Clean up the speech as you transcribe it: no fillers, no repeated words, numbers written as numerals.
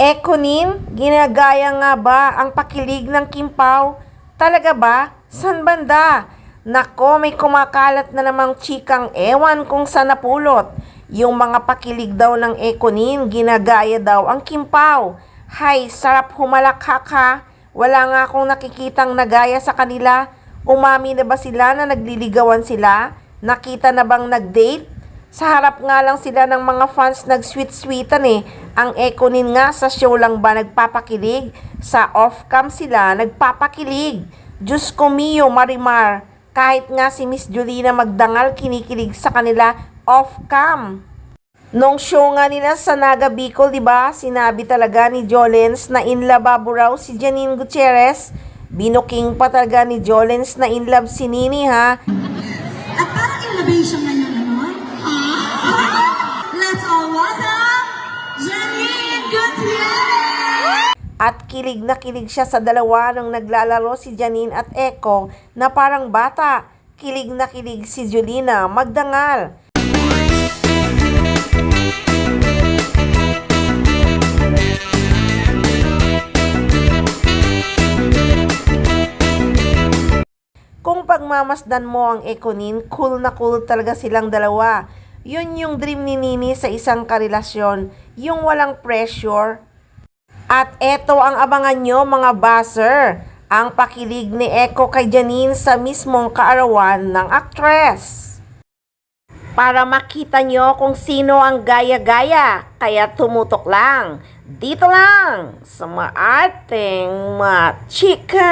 Ekonin, ginagaya nga ba ang pakilig ng Kimpaw? Talaga ba? San banda? Nako, may kumakalat na namang chikang ewan kung saan napulot. Yung mga pakilig daw ng Ekonin, ginagaya daw ang Kimpaw. Hay, sarap humalakhak ha. Wala nga akong nakikitang nagaya sa kanila. Umami na ba sila na nagliligawan sila? Nakita na bang nag-date? Sa harap nga lang sila ng mga fans nag-sweet-sweetan eh. Ang Ekonin nga sa show lang ba nagpapakilig? Sa off-cam sila nagpapakilig. Diyos ko mio, Marimar. Kahit nga si Miss Julina Magdangal kinikilig sa kanila off-cam. Nung show nga nila sa Naga Bicol, diba? Sinabi talaga ni Jolens na in love raw si Janine Gutierrez. Binuking pa talaga ni Jolens na in love si Nini ha. At parang elevation ngayon, ano? Let's all welcome Janine Gutierrez! At kilig na kilig siya sa dalawa nung naglalaro si Janine at Eko na parang bata. Kilig na kilig si Julina Magdangal. Kung pagmamasdan mo ang Ekonin, cool na cool talaga silang dalawa. Yun yung dream ni Nini sa isang karelasyon, yung walang pressure. At eto ang abangan nyo mga buzzer, ang pakilig ni Eko kay Janine sa mismong kaarawan ng aktres. Para makita nyo kung sino ang gaya-gaya, kaya tumutok lang, dito lang sa Maarteng Machika.